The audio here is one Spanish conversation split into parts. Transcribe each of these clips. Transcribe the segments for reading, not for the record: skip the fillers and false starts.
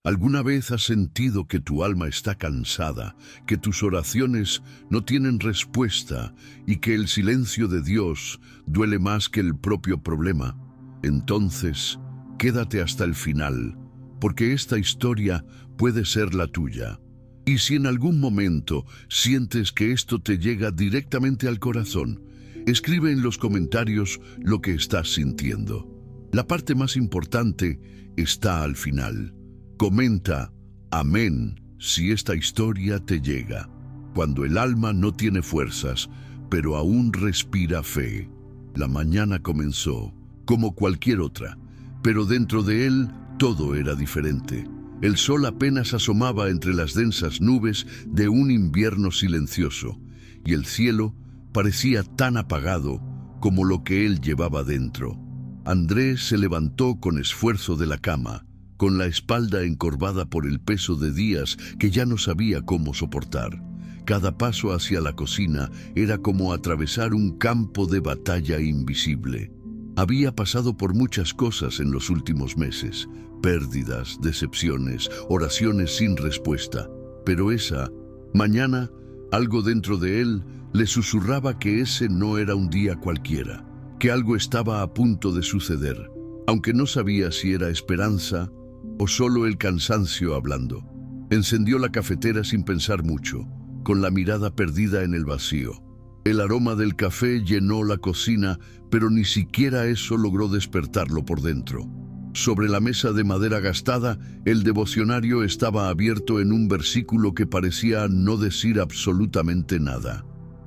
¿Alguna vez has sentido que tu alma está cansada, que tus oraciones no tienen respuesta y que el silencio de Dios duele más que el propio problema? Entonces, quédate hasta el final, porque esta historia puede ser la tuya. Y si en algún momento sientes que esto te llega directamente al corazón, escribe en los comentarios lo que estás sintiendo. La parte más importante está al final. Comenta amén si esta historia te llega. Cuando el alma no tiene fuerzas, pero aún respira fe. La mañana comenzó, como cualquier otra, pero dentro de él todo era diferente. El sol apenas asomaba entre las densas nubes de un invierno silencioso, y el cielo parecía tan apagado como lo que él llevaba dentro. Andrés se levantó con esfuerzo de la cama, con la espalda encorvada por el peso de días que ya no sabía cómo soportar. Cada paso hacia la cocina era como atravesar un campo de batalla invisible. Había pasado por muchas cosas en los últimos meses, pérdidas, decepciones, oraciones sin respuesta. Pero esa mañana, algo dentro de él le susurraba que ese no era un día cualquiera, que algo estaba a punto de suceder, aunque no sabía si era esperanza o solo el cansancio hablando. Encendió la cafetera sin pensar mucho, con la mirada perdida en el vacío. El aroma del café llenó la cocina, pero ni siquiera eso logró despertarlo por dentro. Sobre la mesa de madera gastada, el devocionario estaba abierto en un versículo que parecía no decir absolutamente nada.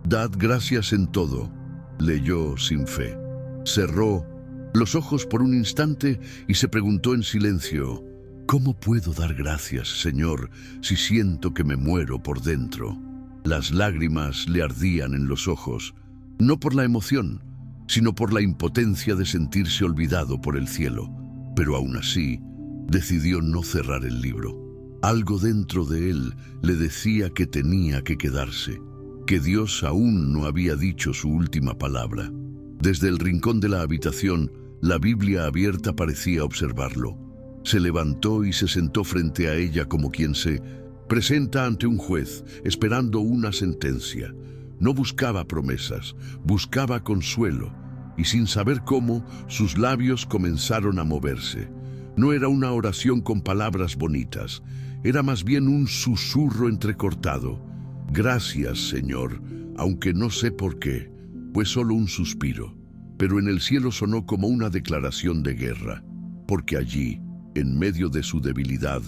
«Dad gracias en todo», leyó sin fe. Cerró los ojos por un instante y se preguntó en silencio: «¿Cómo puedo dar gracias, Señor, si siento que me muero por dentro?». Las lágrimas le ardían en los ojos, no por la emoción, sino por la impotencia de sentirse olvidado por el cielo. Pero aún así, decidió no cerrar el libro. Algo dentro de él le decía que tenía que quedarse, que Dios aún no había dicho su última palabra. Desde el rincón de la habitación, la Biblia abierta parecía observarlo. Se levantó y se sentó frente a ella como quien se presenta ante un juez, esperando una sentencia. No buscaba promesas, buscaba consuelo, y sin saber cómo, sus labios comenzaron a moverse. No era una oración con palabras bonitas, era más bien un susurro entrecortado. «Gracias, Señor, aunque no sé por qué». Fue solo un suspiro, pero en el cielo sonó como una declaración de guerra, porque allí, en medio de su debilidad,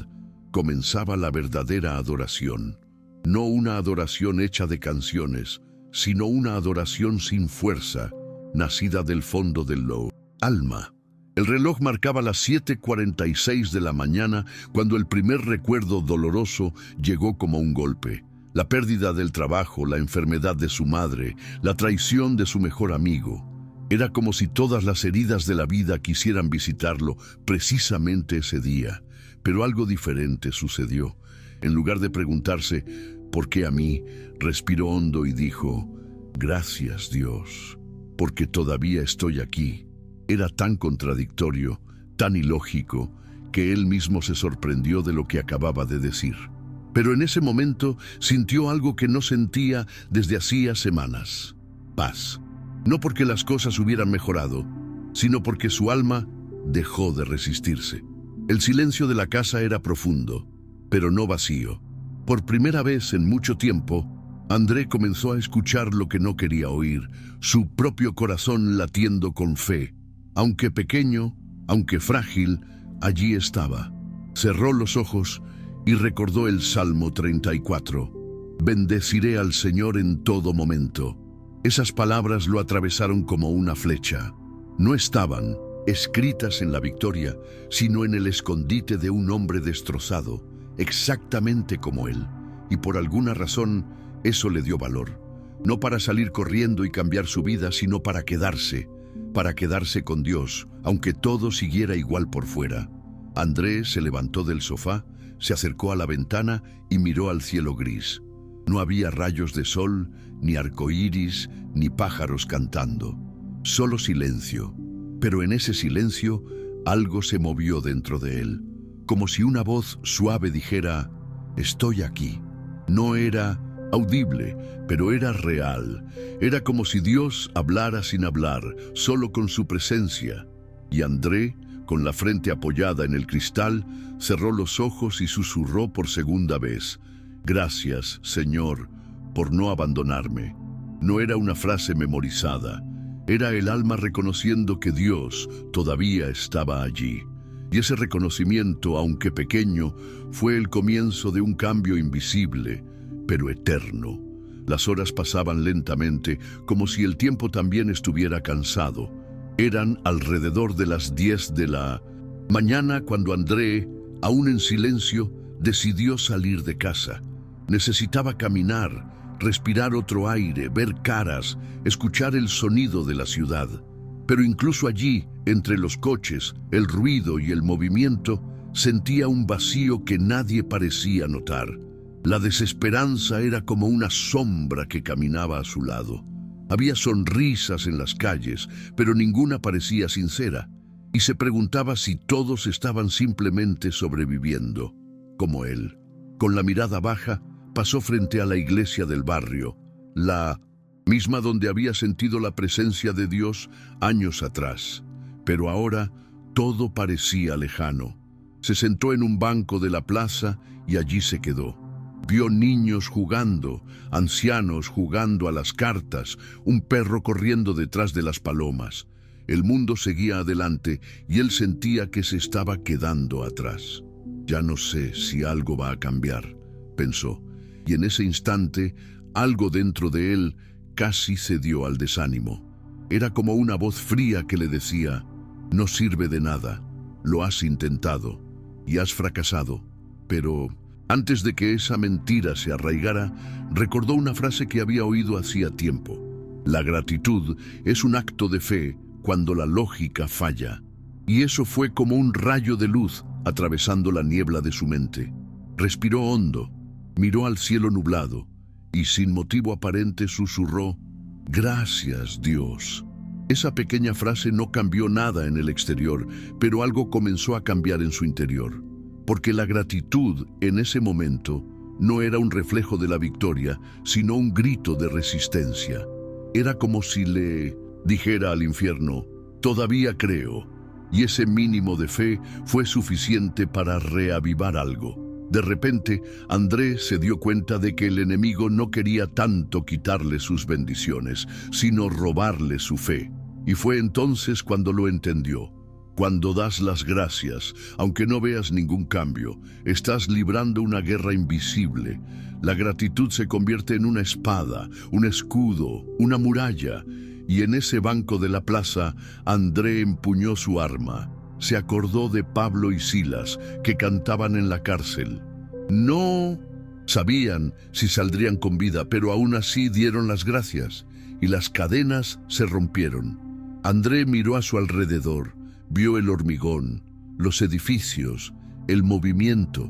comenzaba la verdadera adoración. No una adoración hecha de canciones, sino una adoración sin fuerza, nacida del fondo del alma. El reloj marcaba las 7:46 de la mañana cuando el primer recuerdo doloroso llegó como un golpe. La pérdida del trabajo, la enfermedad de su madre, la traición de su mejor amigo. Era como si todas las heridas de la vida quisieran visitarlo precisamente ese día. Pero algo diferente sucedió. En lugar de preguntarse «¿Por qué a mí?», respiró hondo y dijo «Gracias, Dios, porque todavía estoy aquí». Era tan contradictorio, tan ilógico, que él mismo se sorprendió de lo que acababa de decir. Pero en ese momento sintió algo que no sentía desde hacía semanas: paz. No porque las cosas hubieran mejorado, sino porque su alma dejó de resistirse. El silencio de la casa era profundo, pero no vacío. Por primera vez en mucho tiempo, André comenzó a escuchar lo que no quería oír, su propio corazón latiendo con fe. Aunque pequeño, aunque frágil, allí estaba. Cerró los ojos y recordó el Salmo 34. «Bendeciré al Señor en todo momento». Esas palabras lo atravesaron como una flecha. No estaban escritas en la victoria, sino en el escondite de un hombre destrozado, exactamente como él. Y por alguna razón, eso le dio valor. No para salir corriendo y cambiar su vida, sino para quedarse con Dios, aunque todo siguiera igual por fuera. Andrés se levantó del sofá, se acercó a la ventana y miró al cielo gris. No había rayos de sol, ni arcoíris, ni pájaros cantando. Solo silencio. Pero en ese silencio, algo se movió dentro de él, como si una voz suave dijera, «Estoy aquí». No era audible, pero era real. Era como si Dios hablara sin hablar, solo con su presencia. Y André, con la frente apoyada en el cristal, cerró los ojos y susurró por segunda vez, «Gracias, Señor, por no abandonarme». No era una frase memorizada. Era el alma reconociendo que Dios todavía estaba allí. Y ese reconocimiento, aunque pequeño, fue el comienzo de un cambio invisible, pero eterno. Las horas pasaban lentamente, como si el tiempo también estuviera cansado. Eran alrededor de las 10 de la mañana cuando André, aún en silencio, decidió salir de casa. Necesitaba caminar, respirar otro aire, ver caras, escuchar el sonido de la ciudad. Pero incluso allí, entre los coches, el ruido y el movimiento, sentía un vacío que nadie parecía notar. La desesperanza era como una sombra que caminaba a su lado. Había sonrisas en las calles, pero ninguna parecía sincera, y se preguntaba si todos estaban simplemente sobreviviendo, como él. Con la mirada baja, pasó frente a la iglesia del barrio, la misma donde había sentido la presencia de Dios años atrás. Pero ahora todo parecía lejano. Se sentó en un banco de la plaza y allí se quedó. Vio niños jugando, ancianos jugando a las cartas, un perro corriendo detrás de las palomas. El mundo seguía adelante y él sentía que se estaba quedando atrás. «Ya no sé si algo va a cambiar», pensó, y en ese instante algo dentro de él casi cedió al desánimo. Era como una voz fría que le decía, «No sirve de nada, lo has intentado y has fracasado». Pero antes de que esa mentira se arraigara, recordó una frase que había oído hacía tiempo. La gratitud es un acto de fe cuando la lógica falla. Y eso fue como un rayo de luz atravesando la niebla de su mente. Respiró hondo, miró al cielo nublado y sin motivo aparente susurró, «Gracias, Dios». Esa pequeña frase no cambió nada en el exterior, pero algo comenzó a cambiar en su interior. Porque la gratitud en ese momento no era un reflejo de la victoria, sino un grito de resistencia. Era como si le dijera al infierno, «Todavía creo». Y ese mínimo de fe fue suficiente para reavivar algo. De repente, André se dio cuenta de que el enemigo no quería tanto quitarle sus bendiciones, sino robarle su fe. Y fue entonces cuando lo entendió. Cuando das las gracias, aunque no veas ningún cambio, estás librando una guerra invisible. La gratitud se convierte en una espada, un escudo, una muralla. Y en ese banco de la plaza, André empuñó su arma. Se acordó de Pablo y Silas, que cantaban en la cárcel. No sabían si saldrían con vida, pero aún así dieron las gracias, y las cadenas se rompieron. André miró a su alrededor, vio el hormigón, los edificios, el movimiento.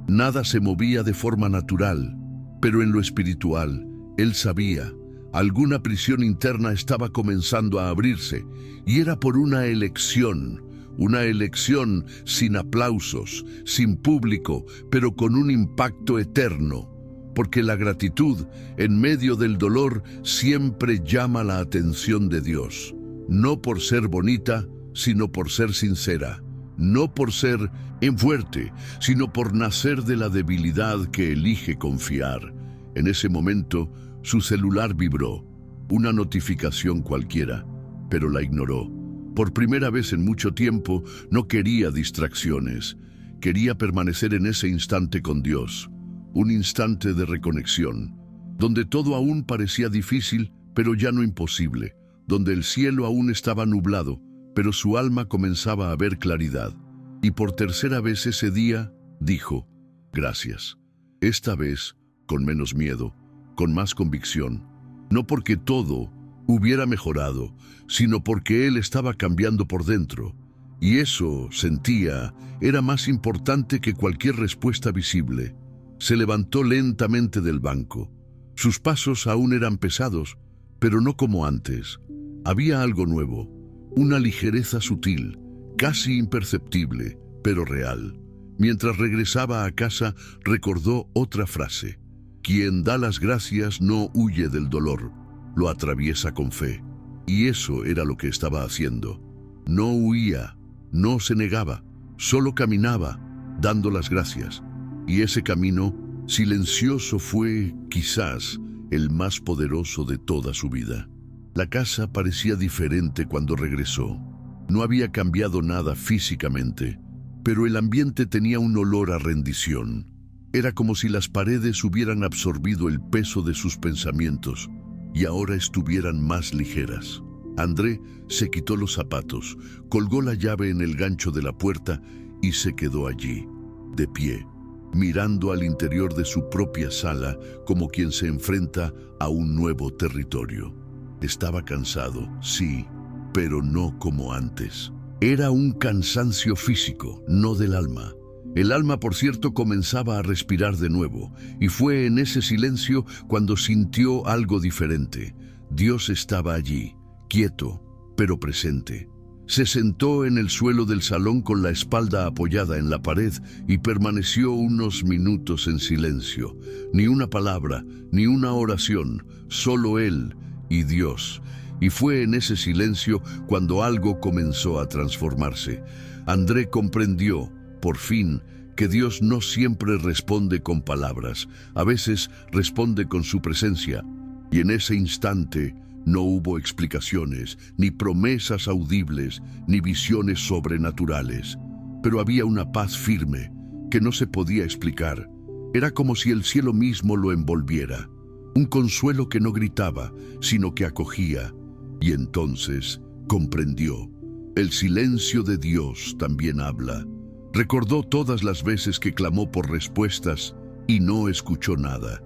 Nada se movía de forma natural, pero en lo espiritual, él sabía. Alguna prisión interna estaba comenzando a abrirse, y era por una elección sin aplausos, sin público, pero con un impacto eterno. Porque la gratitud, en medio del dolor, siempre llama la atención de Dios. No por ser bonita, sino por ser sincera. No por ser fuerte, sino por nacer de la debilidad que elige confiar. En ese momento, su celular vibró. Una notificación cualquiera, pero la ignoró. Por primera vez en mucho tiempo, no quería distracciones. Quería permanecer en ese instante con Dios. Un instante de reconexión, donde todo aún parecía difícil, pero ya no imposible. Donde el cielo aún estaba nublado, pero su alma comenzaba a ver claridad. Y por tercera vez ese día, dijo, «Gracias». Esta vez, con menos miedo, con más convicción. No porque todo hubiera mejorado, sino porque él estaba cambiando por dentro. Y eso, sentía, era más importante que cualquier respuesta visible. Se levantó lentamente del banco. Sus pasos aún eran pesados, pero no como antes. Había algo nuevo, una ligereza sutil, casi imperceptible, pero real. Mientras regresaba a casa, recordó otra frase: quien da las gracias no huye del dolor, lo atraviesa con fe. Y eso era lo que estaba haciendo. No huía, no se negaba, solo caminaba, dando las gracias. Y ese camino silencioso fue, quizás, el más poderoso de toda su vida. La casa parecía diferente cuando regresó. No había cambiado nada físicamente, pero el ambiente tenía un olor a rendición. Era como si las paredes hubieran absorbido el peso de sus pensamientos y ahora estuvieran más ligeras. André se quitó los zapatos, colgó la llave en el gancho de la puerta y se quedó allí, de pie, mirando al interior de su propia sala como quien se enfrenta a un nuevo territorio. Estaba cansado, sí, pero no como antes. Era un cansancio físico, no del alma. El alma, por cierto, comenzaba a respirar de nuevo, y fue en ese silencio cuando sintió algo diferente. Dios estaba allí, quieto, pero presente. Se sentó en el suelo del salón con la espalda apoyada en la pared y permaneció unos minutos en silencio. Ni una palabra, ni una oración, solo él y Dios. Y fue en ese silencio cuando algo comenzó a transformarse. André comprendió, por fin, que Dios no siempre responde con palabras, a veces responde con su presencia. Y en ese instante no hubo explicaciones, ni promesas audibles, ni visiones sobrenaturales. Pero había una paz firme, que no se podía explicar. Era como si el cielo mismo lo envolviera. Un consuelo que no gritaba, sino que acogía. Y entonces comprendió. El silencio de Dios también habla. Recordó todas las veces que clamó por respuestas y no escuchó nada.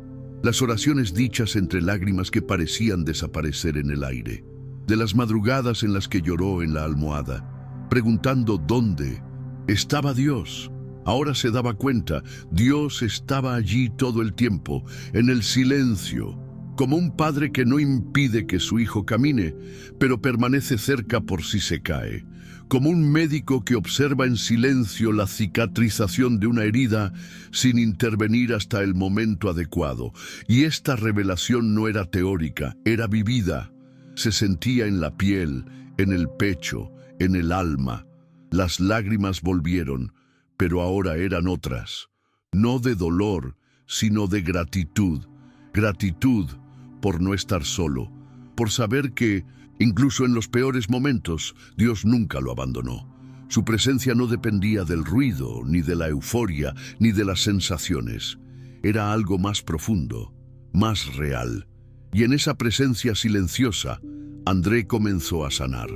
Las oraciones dichas entre lágrimas que parecían desaparecer en el aire. De las madrugadas en las que lloró en la almohada, preguntando dónde estaba Dios. Ahora se daba cuenta, Dios estaba allí todo el tiempo, en el silencio, como un padre que no impide que su hijo camine, pero permanece cerca por si se cae, como un médico que observa en silencio la cicatrización de una herida sin intervenir hasta el momento adecuado. Y esta revelación no era teórica, era vivida. Se sentía en la piel, en el pecho, en el alma. Las lágrimas volvieron, pero ahora eran otras, no de dolor, sino de gratitud. Gratitud por no estar solo, por saber que, incluso en los peores momentos, Dios nunca lo abandonó. Su presencia no dependía del ruido, ni de la euforia, ni de las sensaciones. Era algo más profundo, más real. Y en esa presencia silenciosa, André comenzó a sanar.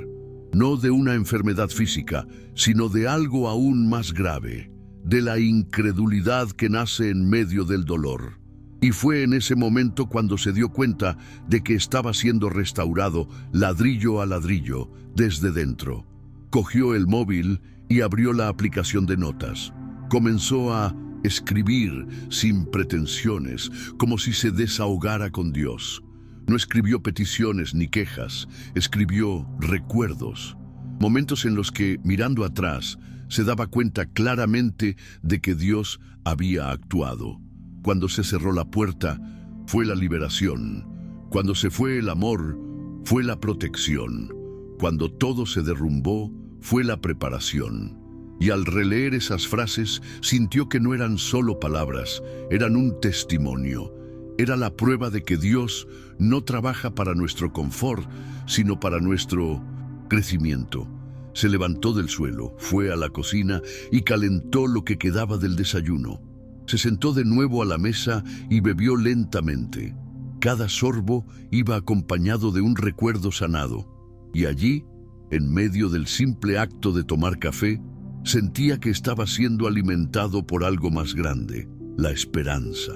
No de una enfermedad física, sino de algo aún más grave, de la incredulidad que nace en medio del dolor. Y fue en ese momento cuando se dio cuenta de que estaba siendo restaurado ladrillo a ladrillo desde dentro. Cogió el móvil y abrió la aplicación de notas. Comenzó a escribir sin pretensiones, como si se desahogara con Dios. No escribió peticiones ni quejas, escribió recuerdos. Momentos en los que, mirando atrás, se daba cuenta claramente de que Dios había actuado. Cuando se cerró la puerta, fue la liberación. Cuando se fue el amor, fue la protección. Cuando todo se derrumbó, fue la preparación. Y al releer esas frases, sintió que no eran solo palabras, eran un testimonio. Era la prueba de que Dios no trabaja para nuestro confort, sino para nuestro crecimiento. Se levantó del suelo, fue a la cocina y calentó lo que quedaba del desayuno. Se sentó de nuevo a la mesa y bebió lentamente. Cada sorbo iba acompañado de un recuerdo sanado. Y allí, en medio del simple acto de tomar café, sentía que estaba siendo alimentado por algo más grande, la esperanza.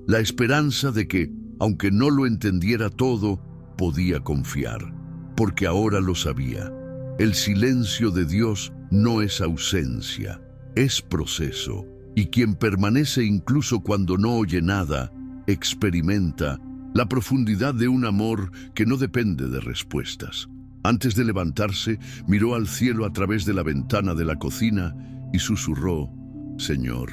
La esperanza de que, aunque no lo entendiera todo, podía confiar, porque ahora lo sabía. El silencio de Dios no es ausencia, es proceso. Y quien permanece incluso cuando no oye nada, experimenta la profundidad de un amor que no depende de respuestas. Antes de levantarse, miró al cielo a través de la ventana de la cocina y susurró: Señor,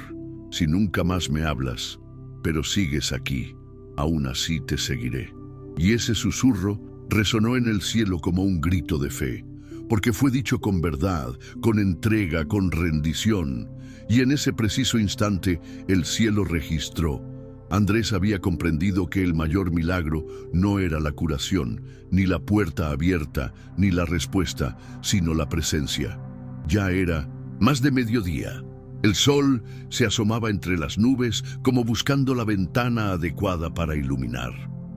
si nunca más me hablas, pero sigues aquí, aún así te seguiré. Y ese susurro resonó en el cielo como un grito de fe, porque fue dicho con verdad, con entrega, con rendición. Y en ese preciso instante el cielo registró. Andrés había comprendido que el mayor milagro no era la curación, ni la puerta abierta, ni la respuesta, sino la presencia. Ya era más de mediodía. El sol se asomaba entre las nubes como buscando la ventana adecuada para iluminar.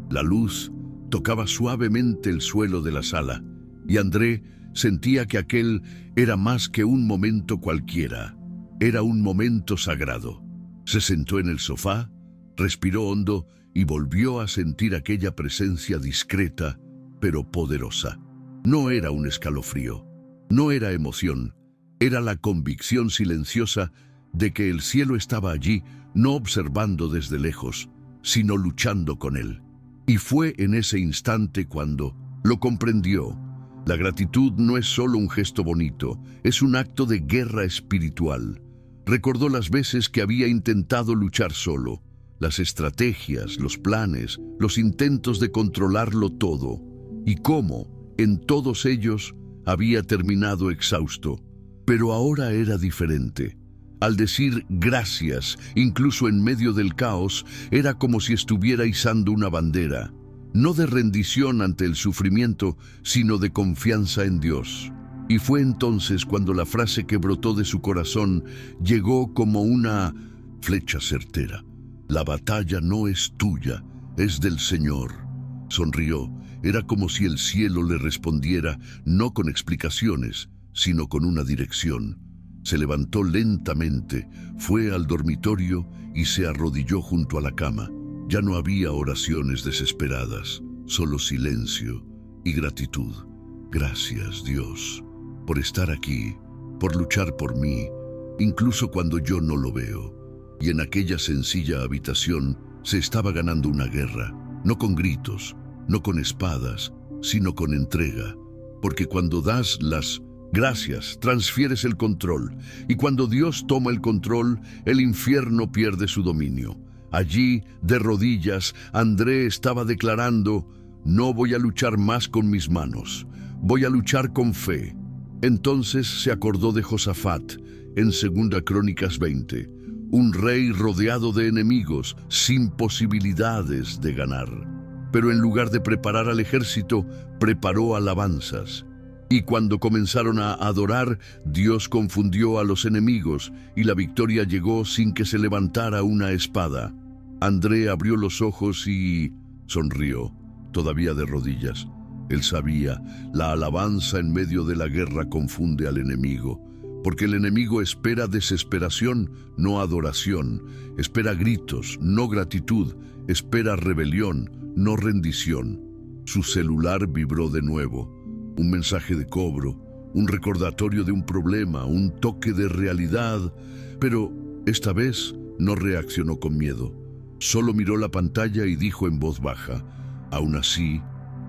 La luz tocaba suavemente el suelo de la sala, y André sentía que aquel era más que un momento cualquiera. Era un momento sagrado. Se sentó en el sofá, respiró hondo y volvió a sentir aquella presencia discreta, pero poderosa. No era un escalofrío, no era emoción, era la convicción silenciosa de que el cielo estaba allí, no observando desde lejos, sino luchando con él. Y fue en ese instante cuando lo comprendió. La gratitud no es solo un gesto bonito, es un acto de guerra espiritual. Recordó las veces que había intentado luchar solo, las estrategias, los planes, los intentos de controlarlo todo, y cómo, en todos ellos, había terminado exhausto. Pero ahora era diferente. Al decir gracias, incluso en medio del caos, era como si estuviera izando una bandera, no de rendición ante el sufrimiento, sino de confianza en Dios. Y fue entonces cuando la frase que brotó de su corazón llegó como una flecha certera. La batalla no es tuya, es del Señor. Sonrió. Era como si el cielo le respondiera, no con explicaciones, sino con una dirección. Se levantó lentamente, fue al dormitorio y se arrodilló junto a la cama. Ya no había oraciones desesperadas, solo silencio y gratitud. Gracias, Dios, por estar aquí, por luchar por mí, incluso cuando yo no lo veo. Y en aquella sencilla habitación se estaba ganando una guerra, no con gritos, no con espadas, sino con entrega. Porque cuando das las gracias, transfieres el control, y cuando Dios toma el control, el infierno pierde su dominio. Allí, de rodillas, André estaba declarando: no voy a luchar más con mis manos, voy a luchar con fe. Entonces se acordó de Josafat, en 2 Crónicas 20, un rey rodeado de enemigos, sin posibilidades de ganar. Pero en lugar de preparar al ejército, preparó alabanzas. Y cuando comenzaron a adorar, Dios confundió a los enemigos y la victoria llegó sin que se levantara una espada. André abrió los ojos y sonrió, todavía de rodillas. Él sabía, la alabanza en medio de la guerra confunde al enemigo, porque el enemigo espera desesperación, no adoración, espera gritos, no gratitud, espera rebelión, no rendición. Su celular vibró de nuevo. Un mensaje de cobro, un recordatorio de un problema, un toque de realidad, pero esta vez no reaccionó con miedo. Solo miró la pantalla y dijo en voz baja: aún así,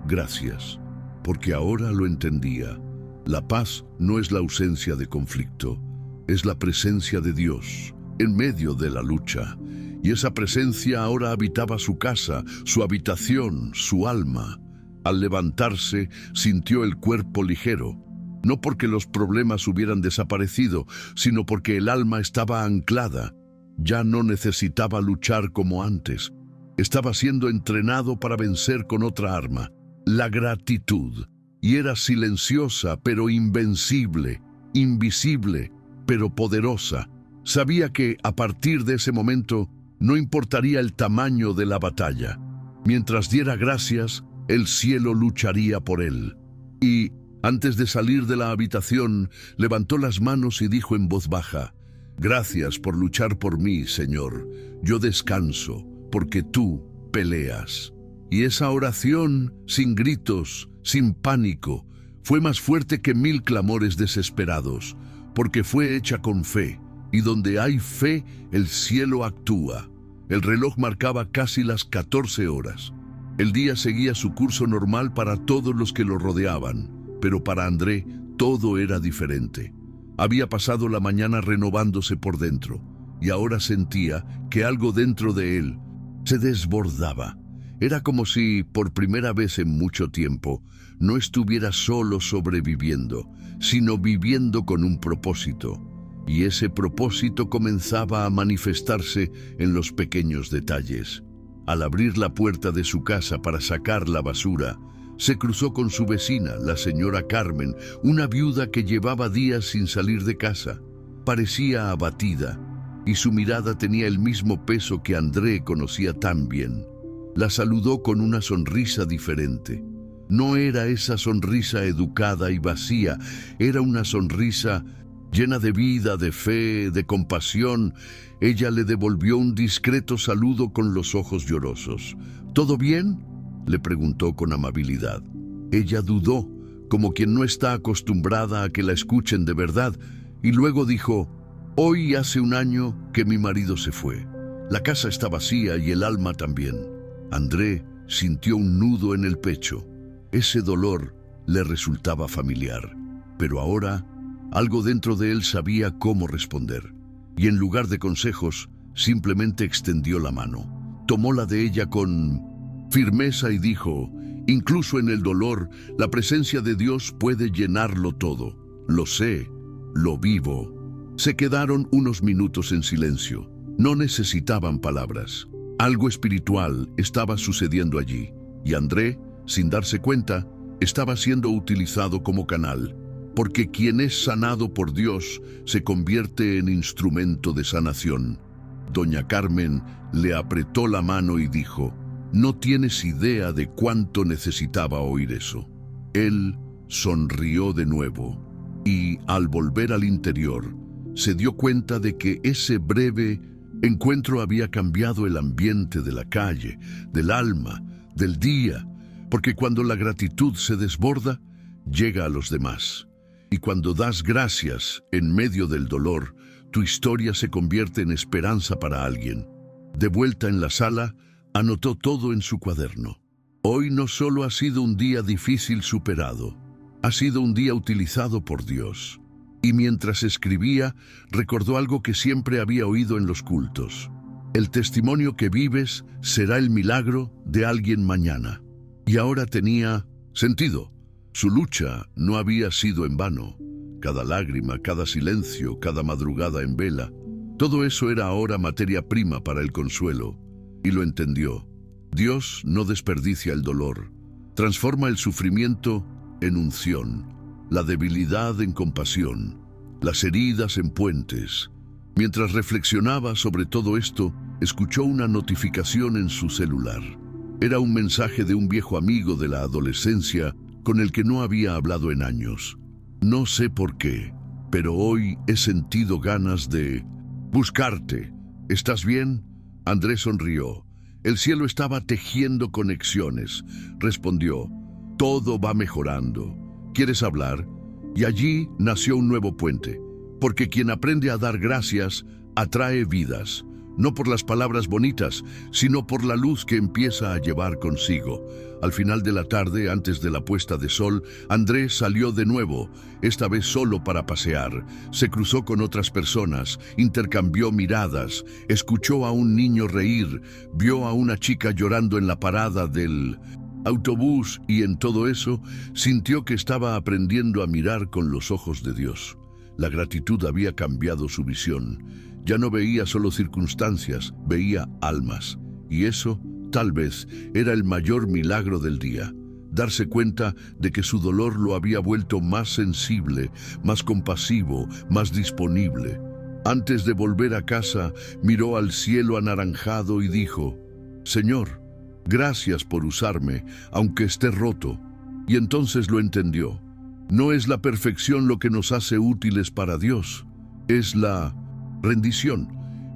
gracias, porque ahora lo entendía. La paz no es la ausencia de conflicto, es la presencia de Dios en medio de la lucha. Y esa presencia ahora habitaba su casa, su habitación, su alma. Al levantarse, sintió el cuerpo ligero, no porque los problemas hubieran desaparecido, sino porque el alma estaba anclada. Ya no necesitaba luchar como antes. Estaba siendo entrenado para vencer con otra arma, la gratitud. Y era silenciosa, pero invencible, invisible, pero poderosa. Sabía que, a partir de ese momento, no importaría el tamaño de la batalla. Mientras diera gracias, el cielo lucharía por él. Y, antes de salir de la habitación, levantó las manos y dijo en voz baja: gracias por luchar por mí, Señor. Yo descanso, porque tú peleas. Y esa oración, sin gritos, sin pánico, fue más fuerte que 1000 clamores desesperados, porque fue hecha con fe, y donde hay fe, el cielo actúa. El reloj marcaba casi las 14 horas. El día seguía su curso normal para todos los que lo rodeaban, pero para André todo era diferente. Había pasado la mañana renovándose por dentro, y ahora sentía que algo dentro de él se desbordaba. Era como si, por primera vez en mucho tiempo, no estuviera solo sobreviviendo, sino viviendo con un propósito. Y ese propósito comenzaba a manifestarse en los pequeños detalles. Al abrir la puerta de su casa para sacar la basura, se cruzó con su vecina, la señora Carmen, una viuda que llevaba días sin salir de casa. Parecía abatida, y su mirada tenía el mismo peso que André conocía tan bien. La saludó con una sonrisa diferente. No era esa sonrisa educada y vacía, era una sonrisa llena de vida, de fe, de compasión. Ella le devolvió un discreto saludo con los ojos llorosos. ¿Todo bien?, le preguntó con amabilidad. Ella dudó, como quien no está acostumbrada a que la escuchen de verdad, y luego dijo: «Hoy hace un año que mi marido se fue. La casa está vacía y el alma también». André sintió un nudo en el pecho. Ese dolor le resultaba familiar, pero ahora algo dentro de él sabía cómo responder, y en lugar de consejos, simplemente extendió la mano. Tomó la de ella con firmeza y dijo: «Incluso en el dolor, la presencia de Dios puede llenarlo todo. Lo sé, lo vivo». Se quedaron unos minutos en silencio. No necesitaban palabras. Algo espiritual estaba sucediendo allí, y André, sin darse cuenta, estaba siendo utilizado como canal, porque quien es sanado por Dios se convierte en instrumento de sanación. Doña Carmen le apretó la mano y dijo: «No tienes idea de cuánto necesitaba oír eso». Él sonrió de nuevo, y al volver al interior, se dio cuenta de que ese breve encuentro había cambiado el ambiente de la calle, del alma, del día, porque cuando la gratitud se desborda, llega a los demás. Y cuando das gracias en medio del dolor, tu historia se convierte en esperanza para alguien. De vuelta en la sala, anotó todo en su cuaderno. Hoy no solo ha sido un día difícil superado, ha sido un día utilizado por Dios. Y mientras escribía, recordó algo que siempre había oído en los cultos: el testimonio que vives será el milagro de alguien mañana. Y ahora tenía sentido. Su lucha no había sido en vano. Cada lágrima, cada silencio, cada madrugada en vela, todo eso era ahora materia prima para el consuelo. Y lo entendió. Dios no desperdicia el dolor. Transforma el sufrimiento en unción, la debilidad en compasión, las heridas en puentes. Mientras reflexionaba sobre todo esto, escuchó una notificación en su celular. Era un mensaje de un viejo amigo de la adolescencia con el que no había hablado en años. No sé por qué, pero hoy he sentido ganas de buscarte. ¿Estás bien? Andrés sonrió. El cielo estaba tejiendo conexiones. Respondió: todo va mejorando. ¿Quieres hablar? Y allí nació un nuevo puente, porque quien aprende a dar gracias atrae vidas, no por las palabras bonitas, sino por la luz que empieza a llevar consigo. Al final de la tarde, antes de la puesta de sol, Andrés salió de nuevo, esta vez solo para pasear. Se cruzó con otras personas, intercambió miradas, escuchó a un niño reír, vio a una chica llorando en la parada del autobús, y en todo eso sintió que estaba aprendiendo a mirar con los ojos de Dios. La gratitud había cambiado su visión. Ya no veía solo circunstancias, veía almas. Y eso, tal vez, era el mayor milagro del día. Darse cuenta de que su dolor lo había vuelto más sensible, más compasivo, más disponible. Antes de volver a casa, miró al cielo anaranjado y dijo: «Señor, gracias por usarme, aunque esté roto». Y entonces lo entendió. No es la perfección lo que nos hace útiles para Dios, es la rendición.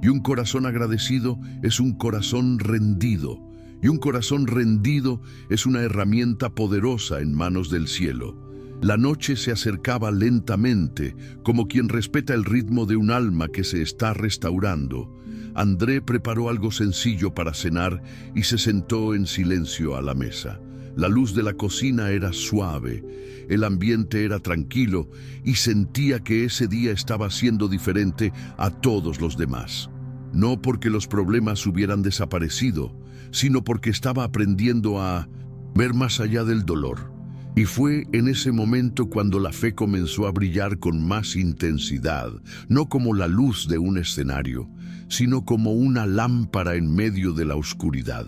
Y un corazón agradecido es un corazón rendido. Y un corazón rendido es una herramienta poderosa en manos del cielo. La noche se acercaba lentamente, como quien respeta el ritmo de un alma que se está restaurando. André preparó algo sencillo para cenar y se sentó en silencio a la mesa. La luz de la cocina era suave, el ambiente era tranquilo y sentía que ese día estaba siendo diferente a todos los demás. No porque los problemas hubieran desaparecido, sino porque estaba aprendiendo a ver más allá del dolor. Y fue en ese momento cuando la fe comenzó a brillar con más intensidad, no como la luz de un escenario, sino como una lámpara en medio de la oscuridad.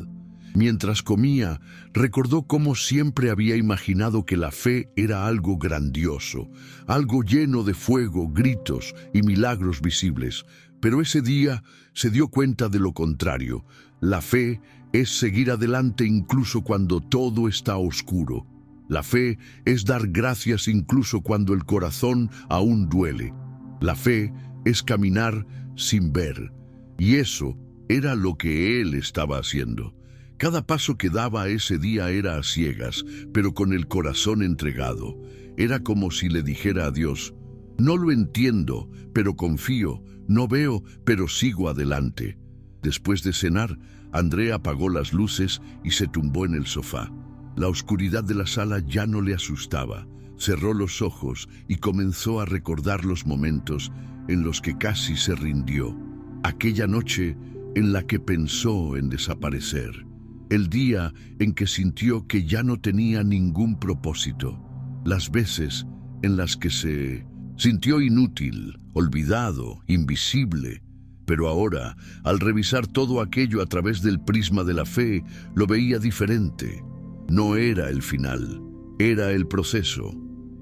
Mientras comía, recordó cómo siempre había imaginado que la fe era algo grandioso, algo lleno de fuego, gritos y milagros visibles. Pero ese día se dio cuenta de lo contrario. La fe es seguir adelante incluso cuando todo está oscuro. La fe es dar gracias incluso cuando el corazón aún duele. La fe es caminar sin ver. Y eso era lo que él estaba haciendo. Cada paso que daba ese día era a ciegas, pero con el corazón entregado. Era como si le dijera a Dios: no lo entiendo, pero confío, no veo, pero sigo adelante. Después de cenar, André apagó las luces y se tumbó en el sofá. La oscuridad de la sala ya no le asustaba. Cerró los ojos y comenzó a recordar los momentos en los que casi se rindió. Aquella noche en la que pensó en desaparecer. El día en que sintió que ya no tenía ningún propósito. Las veces en las que se sintió inútil, olvidado, invisible. Pero ahora, al revisar todo aquello a través del prisma de la fe, lo veía diferente. No era el final, era el proceso.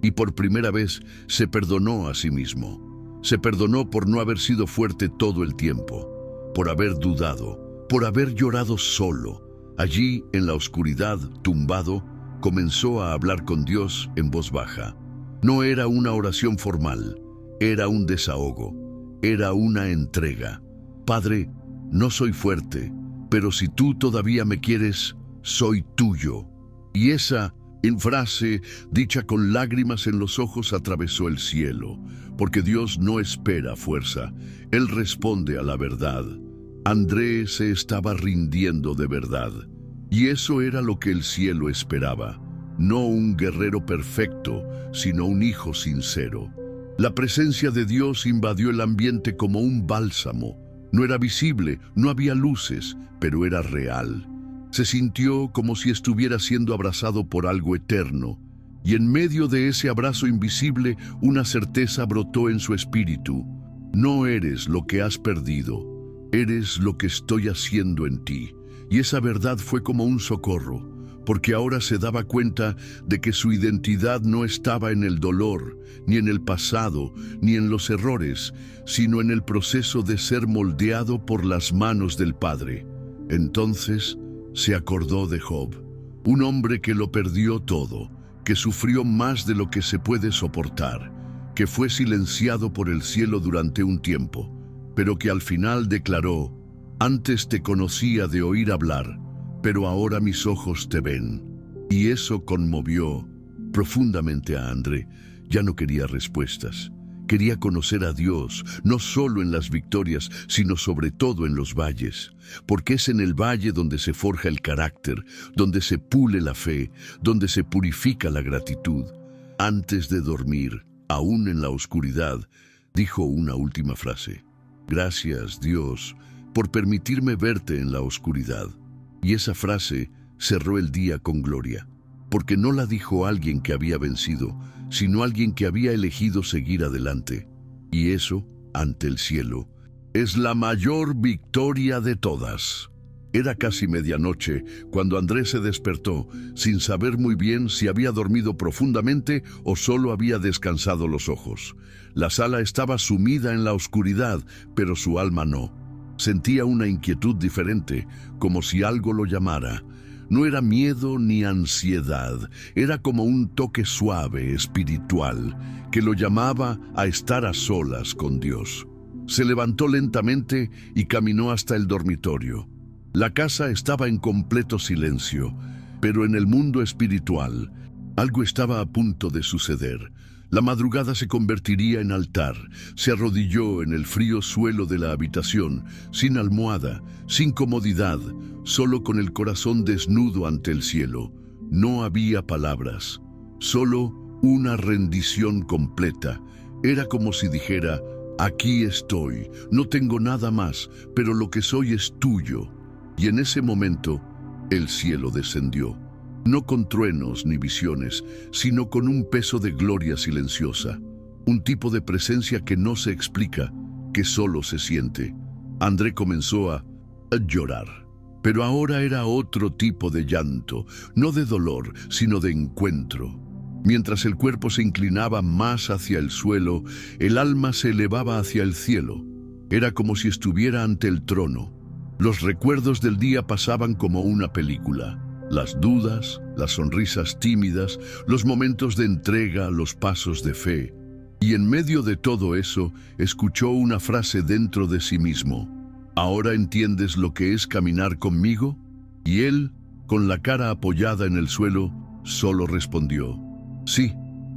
Y por primera vez se perdonó a sí mismo. Se perdonó por no haber sido fuerte todo el tiempo, por haber dudado, por haber llorado solo. Allí, en la oscuridad, tumbado, comenzó a hablar con Dios en voz baja. No era una oración formal, era un desahogo, era una entrega. Padre, no soy fuerte, pero si tú todavía me quieres, soy tuyo. Y esa frase, dicha con lágrimas en los ojos, atravesó el cielo, porque Dios no espera fuerza, Él responde a la verdad. André se estaba rindiendo de verdad, y eso era lo que el cielo esperaba. No un guerrero perfecto, sino un hijo sincero. La presencia de Dios invadió el ambiente como un bálsamo. No era visible, no había luces, pero era real. Se sintió como si estuviera siendo abrazado por algo eterno, y en medio de ese abrazo invisible, una certeza brotó en su espíritu. No eres lo que has perdido, eres lo que estoy haciendo en ti. Y esa verdad fue como un socorro, porque ahora se daba cuenta de que su identidad no estaba en el dolor, ni en el pasado, ni en los errores, sino en el proceso de ser moldeado por las manos del Padre. Entonces se acordó de Job, un hombre que lo perdió todo, que sufrió más de lo que se puede soportar, que fue silenciado por el cielo durante un tiempo, pero que al final declaró: antes te conocía de oír hablar, pero ahora mis ojos te ven. Y eso conmovió profundamente a André. Ya no quería respuestas. Quería conocer a Dios, no solo en las victorias, sino sobre todo en los valles, porque es en el valle donde se forja el carácter, donde se pule la fe, donde se purifica la gratitud. Antes de dormir, aún en la oscuridad, dijo una última frase: gracias, Dios, por permitirme verte en la oscuridad. Y esa frase cerró el día con gloria, porque no la dijo alguien que había vencido, sino alguien que había elegido seguir adelante. Y eso, ante el cielo, es la mayor victoria de todas. Era casi medianoche cuando Andrés se despertó, sin saber muy bien si había dormido profundamente o solo había descansado los ojos. La sala estaba sumida en la oscuridad, pero su alma no. Sentía una inquietud diferente, como si algo lo llamara. No era miedo ni ansiedad, era como un toque suave, espiritual, que lo llamaba a estar a solas con Dios. Se levantó lentamente y caminó hasta el dormitorio. La casa estaba en completo silencio, pero en el mundo espiritual, algo estaba a punto de suceder. La madrugada se convertiría en altar. Se arrodilló en el frío suelo de la habitación, sin almohada, sin comodidad, solo con el corazón desnudo ante el cielo. No había palabras, solo una rendición completa. Era como si dijera: aquí estoy, no tengo nada más, pero lo que soy es tuyo. Y en ese momento, el cielo descendió, no con truenos ni visiones, sino con un peso de gloria silenciosa, un tipo de presencia que no se explica, que solo se siente. André comenzó a llorar, pero ahora era otro tipo de llanto, no de dolor, sino de encuentro. Mientras el cuerpo se inclinaba más hacia el suelo, el alma se elevaba hacia el cielo. Era como si estuviera ante el trono. Los recuerdos del día pasaban como una película. Las dudas, las sonrisas tímidas, los momentos de entrega, los pasos de fe. Y en medio de todo eso, escuchó una frase dentro de sí mismo: ¿ahora entiendes lo que es caminar conmigo? Y él, con la cara apoyada en el suelo, solo respondió: sí,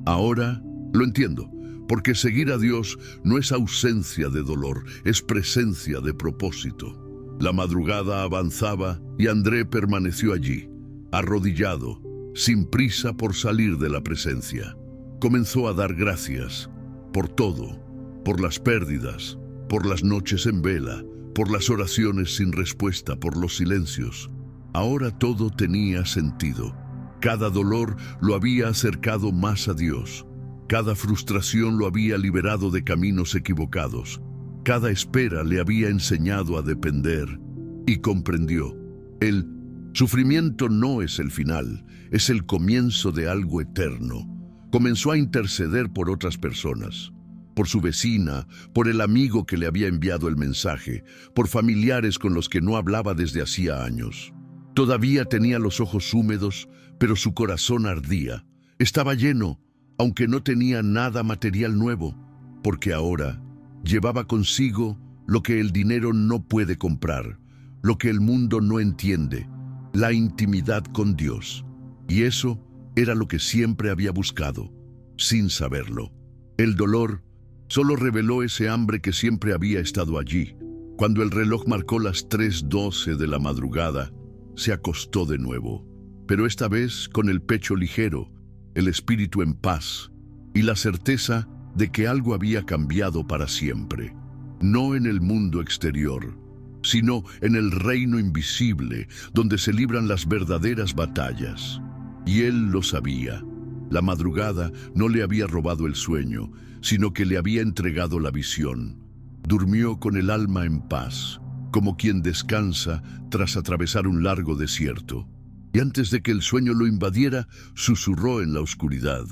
ahora lo entiendo, porque seguir a Dios no es ausencia de dolor, es presencia de propósito. La madrugada avanzaba y André permaneció allí, arrodillado, sin prisa por salir de la presencia. Comenzó a dar gracias por todo, por las pérdidas, por las noches en vela, por las oraciones sin respuesta, por los silencios. Ahora todo tenía sentido. Cada dolor lo había acercado más a Dios. Cada frustración lo había liberado de caminos equivocados. Cada espera le había enseñado a depender. Y comprendió: el sufrimiento no es el final, es el comienzo de algo eterno. Comenzó a interceder por otras personas, por su vecina, por el amigo que le había enviado el mensaje, por familiares con los que no hablaba desde hacía años. Todavía tenía los ojos húmedos, pero su corazón ardía. Estaba lleno, aunque no tenía nada material nuevo, porque ahora llevaba consigo lo que el dinero no puede comprar, lo que el mundo no entiende: la intimidad con Dios. Y eso era lo que siempre había buscado, sin saberlo. El dolor solo reveló ese hambre que siempre había estado allí. Cuando el reloj marcó las 3:12 de la madrugada, se acostó de nuevo, pero esta vez con el pecho ligero, el espíritu en paz y la certeza de que algo había cambiado para siempre. No en el mundo exterior, sino en el reino invisible, donde se libran las verdaderas batallas. Y él lo sabía. La madrugada no le había robado el sueño, sino que le había entregado la visión. Durmió con el alma en paz, como quien descansa tras atravesar un largo desierto. Y antes de que el sueño lo invadiera, susurró en la oscuridad: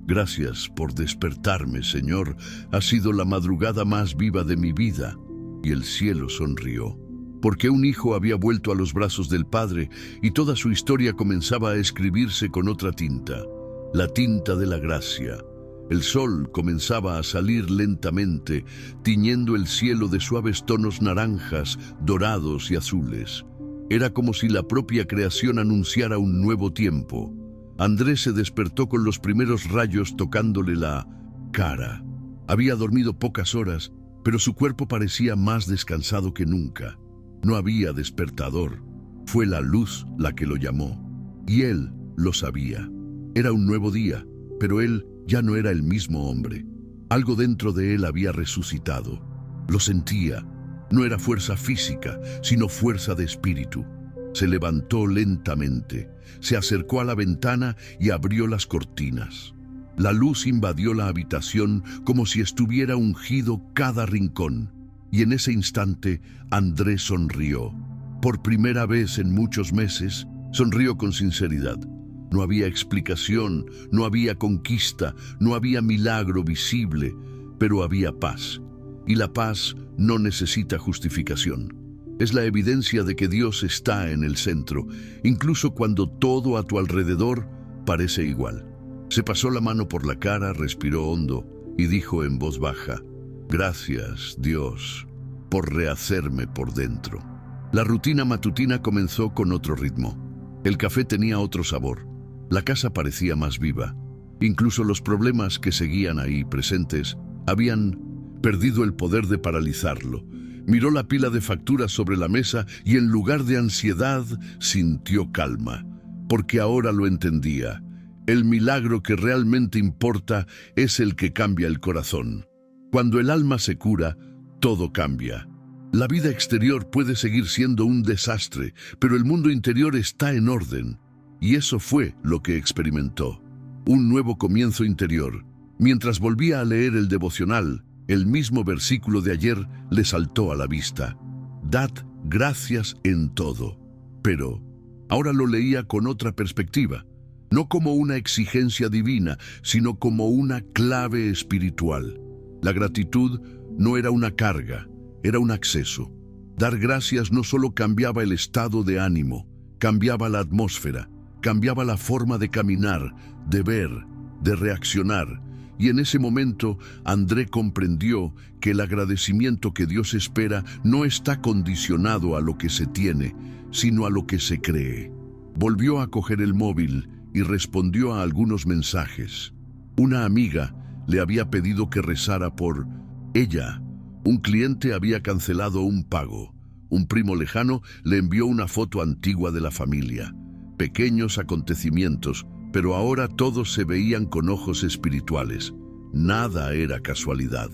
gracias por despertarme, Señor. Ha sido la madrugada más viva de mi vida. Y el cielo sonrió, porque un hijo había vuelto a los brazos del Padre y toda su historia comenzaba a escribirse con otra tinta, la tinta de la gracia. El sol comenzaba a salir lentamente, tiñendo el cielo de suaves tonos naranjas, dorados y azules. Era como si la propia creación anunciara un nuevo tiempo. Andrés se despertó con los primeros rayos tocándole la cara. Había dormido pocas horas, pero su cuerpo parecía más descansado que nunca. No había despertador. Fue la luz la que lo llamó. Y él lo sabía. Era un nuevo día, pero él ya no era el mismo hombre. Algo dentro de él había resucitado. Lo sentía. No era fuerza física, sino fuerza de espíritu. Se levantó lentamente, se acercó a la ventana y abrió las cortinas. La luz invadió la habitación como si estuviera ungido cada rincón. Y en ese instante, Andrés sonrió. Por primera vez en muchos meses, sonrió con sinceridad. No había explicación, no había conquista, no había milagro visible, pero había paz. Y la paz no necesita justificación. Es la evidencia de que Dios está en el centro, incluso cuando todo a tu alrededor parece igual. Se pasó la mano por la cara, respiró hondo y dijo en voz baja: gracias, Dios, por rehacerme por dentro. La rutina matutina comenzó con otro ritmo. El café tenía otro sabor. La casa parecía más viva. Incluso los problemas que seguían ahí presentes habían perdido el poder de paralizarlo. Miró la pila de facturas sobre la mesa y en lugar de ansiedad sintió calma. porque ahora lo entendía. El milagro que realmente importa es el que cambia el corazón. Cuando el alma se cura, todo cambia. La vida exterior puede seguir siendo un desastre, pero el mundo interior está en orden. Y eso fue lo que experimentó. Un nuevo comienzo interior. Mientras volvía a leer el devocional, el mismo versículo de ayer le saltó a la vista. Dad gracias en todo. Pero ahora lo leía con otra perspectiva. No como una exigencia divina, sino como una clave espiritual. La gratitud no era una carga, era un acceso. Dar gracias no solo cambiaba el estado de ánimo, cambiaba la atmósfera, cambiaba la forma de caminar, de ver, de reaccionar. Y en ese momento, André comprendió que el agradecimiento que Dios espera no está condicionado a lo que se tiene, sino a lo que se cree. Volvió a coger el móvil y respondió a algunos mensajes. Una amiga le había pedido que rezara por ella. Un cliente había cancelado un pago. Un primo lejano le envió una foto antigua de la familia. Pequeños acontecimientos, pero ahora todos se veían con ojos espirituales. Nada era casualidad.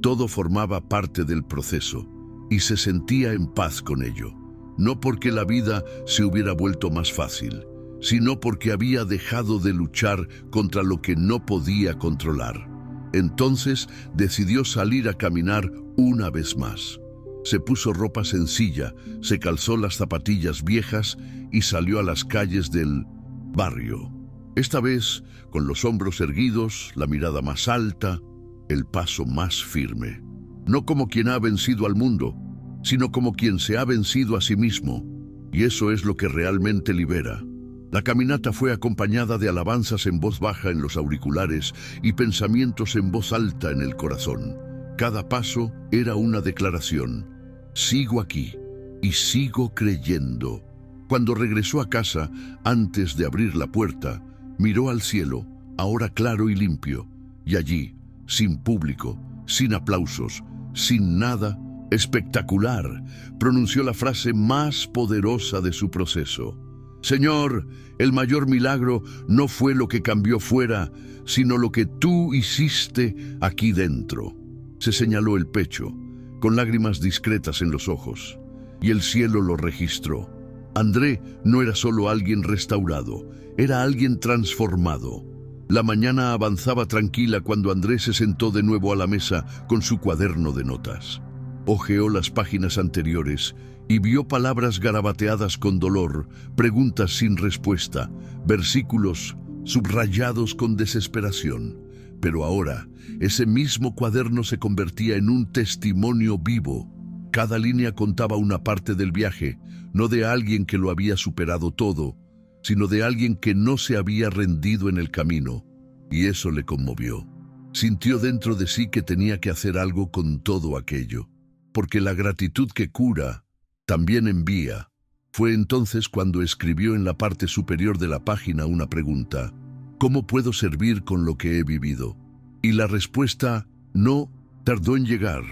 Todo formaba parte del proceso y se sentía en paz con ello. No porque la vida se hubiera vuelto más fácil, sino porque había dejado de luchar contra lo que no podía controlar. Entonces decidió salir a caminar una vez más. Se puso ropa sencilla, se calzó las zapatillas viejas y salió a las calles del barrio. Esta vez, con los hombros erguidos, la mirada más alta, el paso más firme. No como quien ha vencido al mundo, sino como quien se ha vencido a sí mismo. Y eso es lo que realmente libera. La caminata fue acompañada de alabanzas en voz baja en los auriculares y pensamientos en voz alta en el corazón. Cada paso era una declaración. Sigo aquí y sigo creyendo. Cuando regresó a casa, antes de abrir la puerta, miró al cielo, ahora claro y limpio, y allí, sin público, sin aplausos, sin nada, espectacular, pronunció la frase más poderosa de su proceso. Señor, el mayor milagro no fue lo que cambió fuera, sino lo que tú hiciste aquí dentro. Se señaló el pecho, con lágrimas discretas en los ojos, y el cielo lo registró. André no era solo alguien restaurado, era alguien transformado. La mañana avanzaba tranquila cuando André se sentó de nuevo a la mesa con su cuaderno de notas. Hojeó las páginas anteriores y vio palabras garabateadas con dolor, preguntas sin respuesta, versículos subrayados con desesperación. Pero ahora, ese mismo cuaderno se convertía en un testimonio vivo. Cada línea contaba una parte del viaje, no de alguien que lo había superado todo, sino de alguien que no se había rendido en el camino. Y eso le conmovió. Sintió dentro de sí que tenía que hacer algo con todo aquello, porque la gratitud que cura también envía. Fue entonces cuando escribió en la parte superior de la página una pregunta: ¿cómo puedo servir con lo que he vivido? Y la respuesta no tardó en llegar,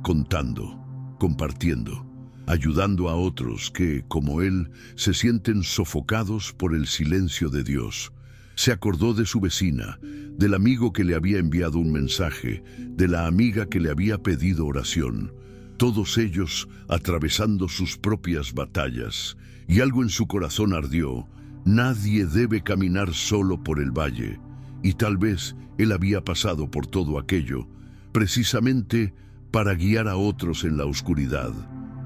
contando, compartiendo, ayudando a otros que, como él, se sienten sofocados por el silencio de Dios. Se acordó de su vecina, del amigo que le había enviado un mensaje, de la amiga que le había pedido oración. Todos ellos atravesando sus propias batallas, y algo en su corazón ardió. Nadie debe caminar solo por el valle, y tal vez él había pasado por todo aquello, precisamente para guiar a otros en la oscuridad.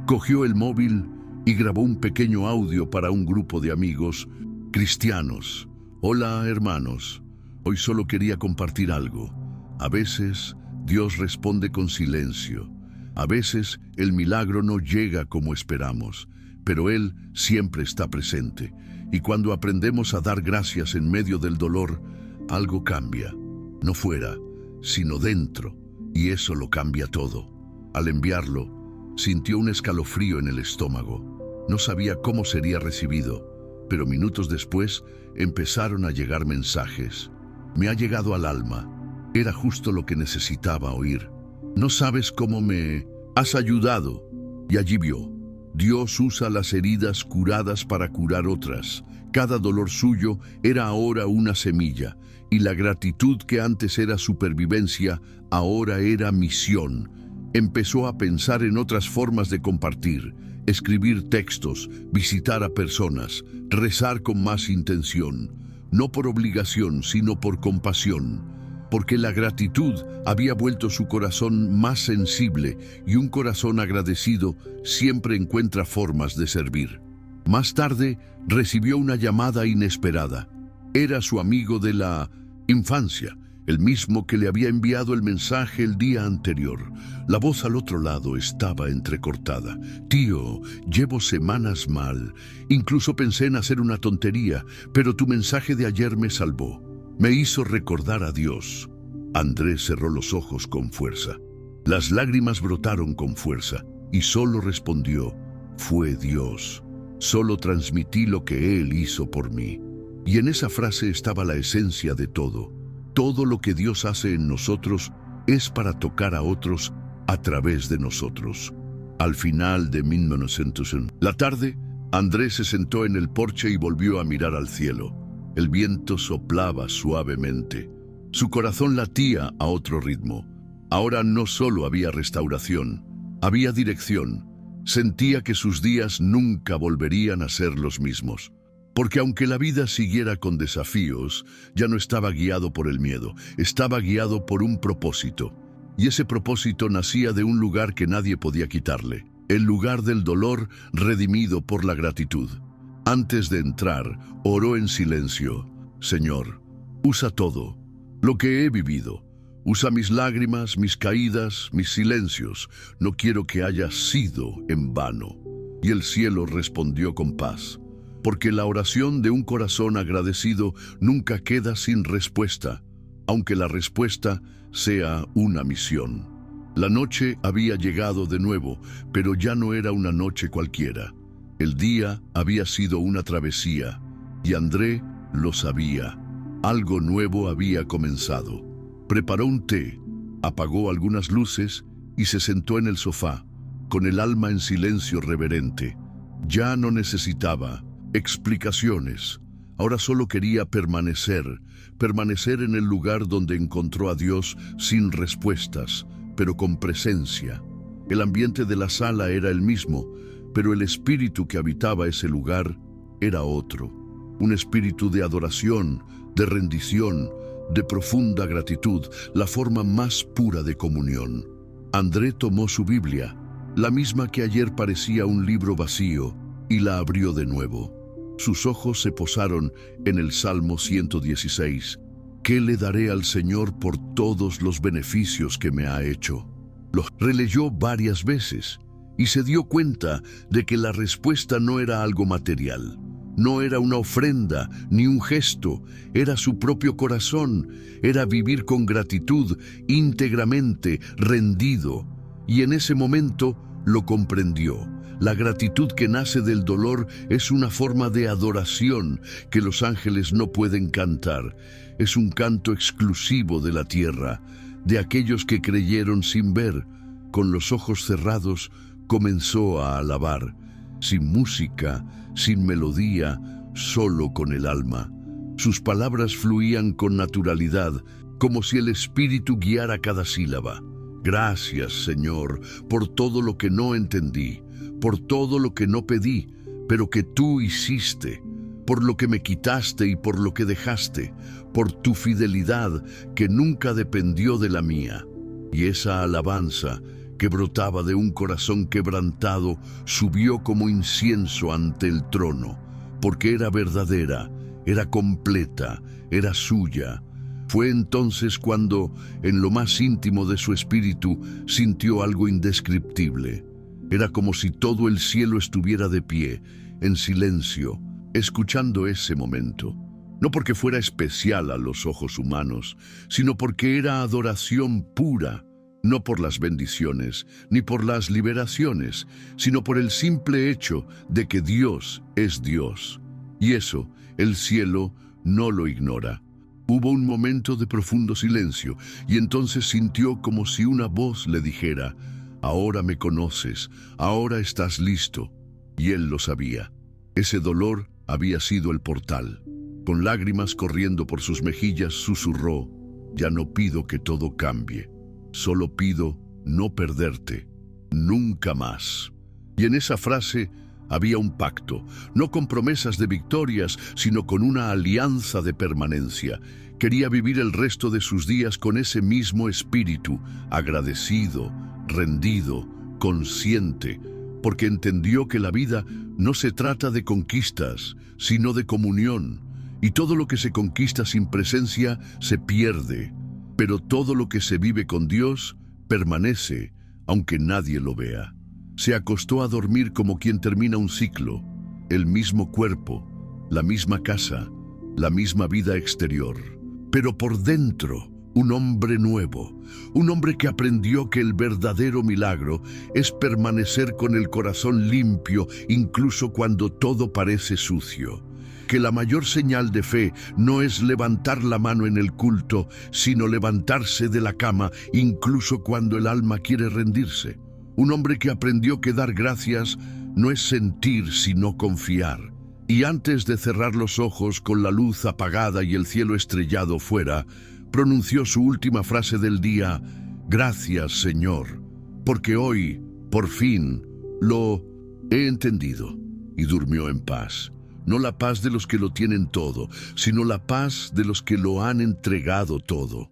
Cogió el móvil y grabó un pequeño audio para un grupo de amigos cristianos. Hola, hermanos. Hoy solo quería compartir algo. A veces Dios responde con silencio. A veces el milagro no llega como esperamos, pero Él siempre está presente. Y cuando aprendemos a dar gracias en medio del dolor, algo cambia. No fuera, sino dentro. Y eso lo cambia todo. Al enviarlo, sintió un escalofrío en el estómago. No sabía cómo sería recibido, pero minutos después empezaron a llegar mensajes. Me ha llegado al alma. Era justo lo que necesitaba oír. No sabes cómo me has ayudado. Y allí vio Dios usa las heridas curadas para curar otras. Cada dolor suyo era ahora una semilla, y la gratitud que antes era supervivencia, ahora era misión. Empezó a pensar en otras formas de compartir, escribir textos, visitar a personas, rezar con más intención, no por obligación, sino por compasión, porque la gratitud había vuelto su corazón más sensible y un corazón agradecido siempre encuentra formas de servir. Más tarde recibió una llamada inesperada. Era su amigo de la infancia, el mismo que le había enviado el mensaje el día anterior. La voz al otro lado estaba entrecortada. Tío, llevo semanas mal. Incluso pensé en hacer una tontería, pero tu mensaje de ayer me salvó. Me hizo recordar a Dios. Andrés cerró los ojos con fuerza. Las lágrimas brotaron con fuerza y solo respondió, fue Dios. Solo transmití lo que Él hizo por mí. Y en esa frase estaba la esencia de todo. Todo lo que Dios hace en nosotros es para tocar a otros a través de nosotros. Al final de 1900, la tarde, Andrés se sentó en el porche y volvió a mirar al cielo. El viento soplaba suavemente. Su corazón latía a otro ritmo. Ahora no solo había restauración, había dirección. Sentía que sus días nunca volverían a ser los mismos. Porque aunque la vida siguiera con desafíos, ya no estaba guiado por el miedo, estaba guiado por un propósito. Y ese propósito nacía de un lugar que nadie podía quitarle, el lugar del dolor redimido por la gratitud. Antes de entrar, oró en silencio. Señor, usa todo, lo que he vivido. Usa mis lágrimas, mis caídas, mis silencios. No quiero que haya sido en vano. Y el cielo respondió con paz. Porque la oración de un corazón agradecido nunca queda sin respuesta, aunque la respuesta sea una misión. La noche había llegado de nuevo, pero ya no era una noche cualquiera. El día había sido una travesía, y André lo sabía. Algo nuevo había comenzado. Preparó un té, apagó algunas luces y se sentó en el sofá, con el alma en silencio reverente. Ya no necesitaba explicaciones. Ahora solo quería permanecer en el lugar donde encontró a Dios sin respuestas, pero con presencia. El ambiente de la sala era el mismo, pero el espíritu que habitaba ese lugar era otro. Un espíritu de adoración, de rendición, de profunda gratitud, la forma más pura de comunión. André tomó su Biblia, la misma que ayer parecía un libro vacío, y la abrió de nuevo. Sus ojos se posaron en el Salmo 116. ¿Qué le daré al Señor por todos los beneficios que me ha hecho? Lo releyó varias veces y se dio cuenta de que la respuesta no era algo material. No era una ofrenda ni un gesto, era su propio corazón, era vivir con gratitud, íntegramente rendido. Y en ese momento lo comprendió. La gratitud que nace del dolor es una forma de adoración que los ángeles no pueden cantar. Es un canto exclusivo de la tierra, de aquellos que creyeron sin ver. Con los ojos cerrados comenzó a alabar, sin música, sin melodía, solo con el alma. Sus palabras fluían con naturalidad, como si el Espíritu guiara cada sílaba. Gracias, Señor, por todo lo que no entendí, por todo lo que no pedí, pero que tú hiciste, por lo que me quitaste y por lo que dejaste, por tu fidelidad que nunca dependió de la mía. Y esa alabanza que brotaba de un corazón quebrantado subió como incienso ante el trono, porque era verdadera, era completa, era suya. Fue entonces cuando, en lo más íntimo de su espíritu, sintió algo indescriptible. Era como si todo el cielo estuviera de pie, en silencio, escuchando ese momento. No porque fuera especial a los ojos humanos, sino porque era adoración pura, no por las bendiciones, ni por las liberaciones, sino por el simple hecho de que Dios es Dios. Y eso, el cielo no lo ignora. Hubo un momento de profundo silencio, y entonces sintió como si una voz le dijera: ahora me conoces, ahora estás listo. Y él lo sabía. Ese dolor había sido el portal. Con lágrimas corriendo por sus mejillas, susurró: ya no pido que todo cambie, solo pido no perderte, nunca más. Y en esa frase había un pacto, no con promesas de victorias, sino con una alianza de permanencia. Quería vivir el resto de sus días con ese mismo espíritu, agradecido, rendido, consciente, porque entendió que la vida no se trata de conquistas, sino de comunión, y todo lo que se conquista sin presencia se pierde, pero todo lo que se vive con Dios permanece, aunque nadie lo vea. Se acostó a dormir como quien termina un ciclo, el mismo cuerpo, la misma casa, la misma vida exterior, pero por dentro un hombre nuevo, un hombre que aprendió que el verdadero milagro es permanecer con el corazón limpio incluso cuando todo parece sucio. Que la mayor señal de fe no es levantar la mano en el culto, sino levantarse de la cama incluso cuando el alma quiere rendirse. Un hombre que aprendió que dar gracias no es sentir sino confiar. Y antes de cerrar los ojos con la luz apagada y el cielo estrellado fuera, pronunció su última frase del día: gracias, Señor, porque hoy, por fin, lo he entendido. Y durmió en paz. No la paz de los que lo tienen todo, sino la paz de los que lo han entregado todo.